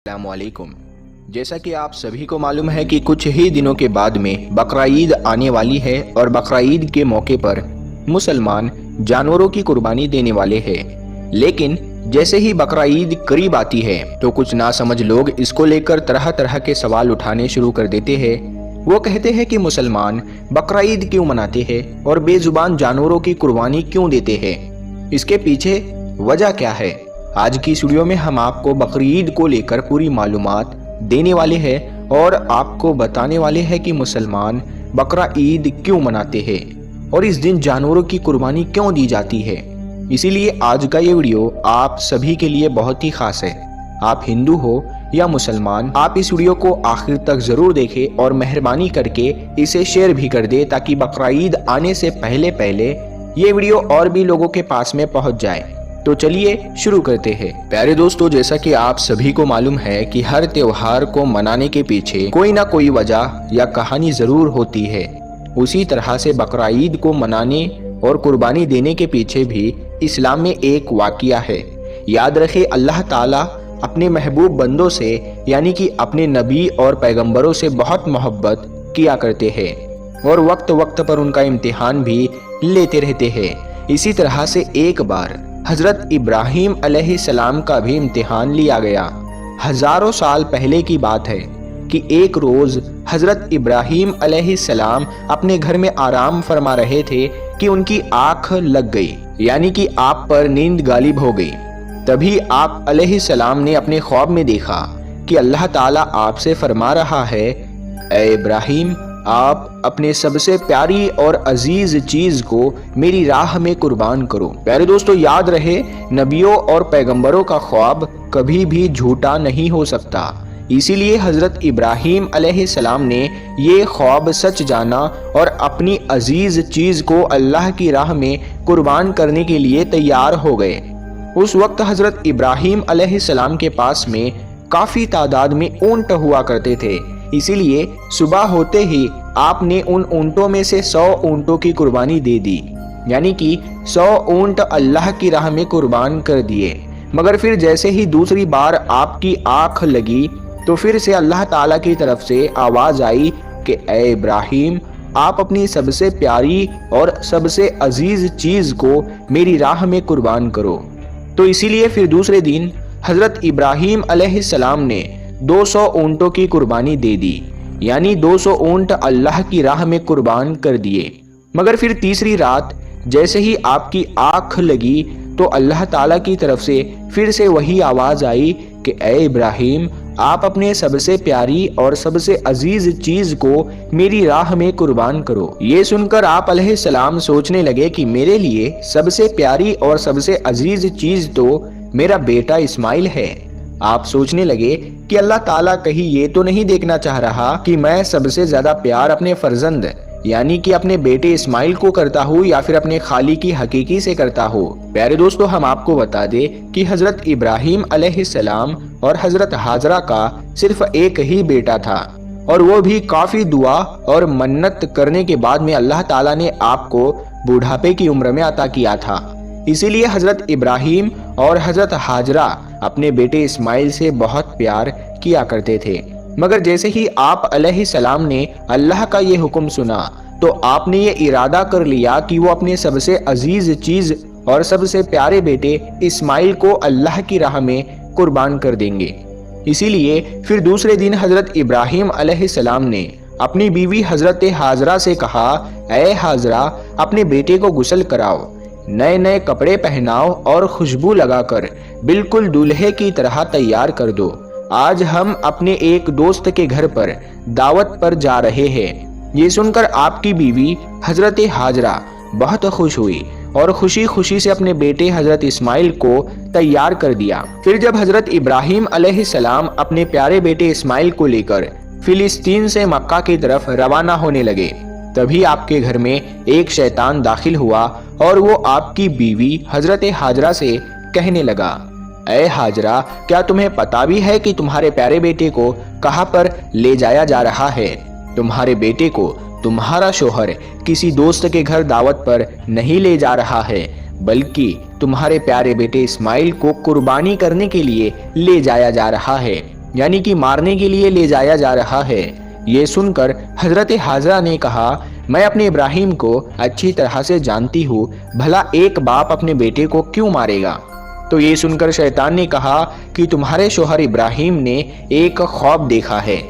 अस्सलाम वालेकुम। जैसा कि आप सभी को मालूम है कि कुछ ही दिनों के बाद में बकरा ईद आने वाली है और बकरा ईद के मौके पर मुसलमान जानवरों की कुर्बानी देने वाले हैं। लेकिन जैसे ही बकरा ईद करीब आती है तो कुछ नासमझ लोग इसको लेकर तरह तरह के सवाल उठाने शुरू कर देते हैं। वो कहते हैं कि मुसलमान बकरा ईद क्यों मनाते हैं और बेजुबान जानवरों की कुर्बानी क्यों देते हैं, इसके पीछे वजह क्या है। आज की इस वीडियो में हम आपको बकरीद को लेकर पूरी मालूमात देने वाले हैं और आपको बताने वाले हैं कि मुसलमान बकरा ईद क्यों मनाते हैं और इस दिन जानवरों की कुर्बानी क्यों दी जाती है। इसीलिए आज का ये वीडियो आप सभी के लिए बहुत ही खास है। आप हिंदू हो या मुसलमान, आप इस वीडियो को आखिर तक जरूर देखें और मेहरबानी करके इसे शेयर भी कर दे ताकि बकरा ईद आने से पहले ये वीडियो और भी लोगों के पास में पहुंच जाए। तो चलिए शुरू करते हैं। प्यारे दोस्तों, जैसा कि आप सभी को मालूम है कि हर त्योहार को मनाने के पीछे कोई ना कोई वजह या कहानी जरूर होती है। उसी तरह से बकरा ईद को मनाने और कुर्बानी देने के पीछे भी इस्लाम में एक वाकया है। याद रखें, अल्लाह ताला अपने महबूब बंदों से यानी कि अपने नबी और पैगंबरों से बहुत मोहब्बत किया करते हैं और वक्त वक्त पर उनका इम्तिहान भी लेते रहते हैं। इसी तरह से एक बार हजरत इब्राहीम अलैहिस्सलाम का भी इम्तिहान लिया गया। हजारों साल पहले की बात है कि एक रोज हजरत इब्राहीम अलैहिस्सलाम अपने घर में आराम फरमा रहे थे कि उनकी आंख लग गई, यानी कि आप पर नींद गालिब हो गई। तभी आप अलैहिस्सलाम ने अपने ख्वाब में देखा कि अल्लाह ताला आपसे फरमा रहा है, ऐ इब्राहीम, आप अपने सबसे प्यारी और अजीज चीज को मेरी राह में कुर्बान करो। प्यारे दोस्तों, याद रहे, नबियों और पैगंबरों का ख्वाब कभी भी झूठा नहीं हो सकता। इसीलिए हजरत इब्राहीम अलैहिस्सलाम ने ये ख्वाब सच जाना और अपनी अजीज चीज को अल्लाह की राह में कुर्बान करने के लिए तैयार हो गए। उस वक्त हजरत इब्राहीम अलैहिस्सलाम के पास में काफी तादाद में ऊंट हुआ करते थे। इसीलिए सुबह होते ही आपने उन ऊंटों में से 100 ऊंटों की कुर्बानी दे दी, यानी कि 100 ऊंट अल्लाह की राह में कुर्बान कर दिए। मगर फिर जैसे ही दूसरी बार आपकी आंख लगी तो फिर से अल्लाह ताला की तरफ से आवाज आई कि ऐ इब्राहीम, आप अपनी सबसे प्यारी और सबसे अजीज चीज को मेरी राह में कुर्बान करो। तो इसीलिए फिर दूसरे दिन हजरत इब्राहीम अलैहिस्सलाम ने 200 ऊंटों की कुर्बानी दे दी, यानी 200 ऊंट अल्लाह की राह में कुर्बान कर दिए। मगर फिर तीसरी रात जैसे ही आपकी आंख लगी तो अल्लाह ताला की तरफ से फिर से वही आवाज आई कि ऐ इब्राहीम, आप अपने सबसे प्यारी और सबसे अजीज चीज को मेरी राह में कुर्बान करो। ये सुनकर आप अलैहिस्सलाम सोचने लगे कि मेरे लिए सबसे प्यारी और सबसे अजीज चीज तो मेरा बेटा इस्माइल है। आप सोचने लगे कि अल्लाह ताला कहीं ये तो नहीं देखना चाह रहा कि मैं सबसे ज्यादा प्यार अपने फर्जंद यानी कि अपने बेटे इस्माइल को करता हूँ या फिर अपने खाली की हकीकी से करता हूँ। प्यारे दोस्तों, हम आपको बता दें कि हजरत इब्राहीम अलैहिस्सलाम और हजरत हाजरा का सिर्फ एक ही बेटा था और वो भी काफी दुआ और मन्नत करने के बाद में अल्लाह ताला ने आपको बुढ़ापे की उम्र में अता किया था। इसीलिए हजरत इब्राहीम और हजरत हाजरा अपने बेटे इस्माइल से बहुत प्यार किया करते थे। मगर जैसे ही आप अलैहिस्सलाम ने अल्लाह का ये हुक्म सुना तो आपने ये इरादा कर लिया कि वो अपने सबसे अजीज चीज और सबसे प्यारे बेटे इस्माइल को अल्लाह की राह में कुर्बान कर देंगे। इसीलिए फिर दूसरे दिन हजरत इब्राहीम अलैहिस्सलाम ने अपनी बीवी हजरत हाजरा से कहा, ऐ हाजरा, अपने बेटे को गुस्ल कराओ, नए नए कपड़े पहनाओ और खुशबू लगाकर बिल्कुल दूल्हे की तरह तैयार कर दो। आज हम अपने एक दोस्त के घर पर दावत पर जा रहे हैं। ये सुनकर आपकी बीवी हजरत हाजरा बहुत खुश हुई और खुशी खुशी से अपने बेटे हजरत इस्माइल को तैयार कर दिया। फिर जब हजरत इब्राहीम अलैहिस्सलाम अपने प्यारे बेटे इस्माइल को लेकर फिलिस्तीन से मक्का की तरफ रवाना होने लगे, तभी आपके घर में एक शैतान दाखिल हुआ और वो आपकी बीवी हजरत हाजरा से कहने लगा, ऐ हाजरा, क्या तुम्हें पता भी है कि तुम्हारे प्यारे बेटे को कहां पर ले जाया जा रहा है? तुम्हारे बेटे को तुम्हारा शोहर किसी दोस्त के घर दावत पर नहीं ले जा रहा है, बल्कि तुम्हारे प्यारे बेटे इस्माइल को कुर्बानी करने के लिए ले जाया जा रहा है। یعنی کہ مارنے کے لیے لے جایا جا رہا ہے۔ یہ سن کر حضرت حاجرہ نے کہا میں اپنے ابراہیم کو اچھی طرح سے جانتی ہوں، بھلا ایک باپ اپنے بیٹے کو کیوں مارے گا؟ تو یہ سن کر شیطان نے کہا کہ تمہارے شوہر ابراہیم نے ایک خواب دیکھا ہے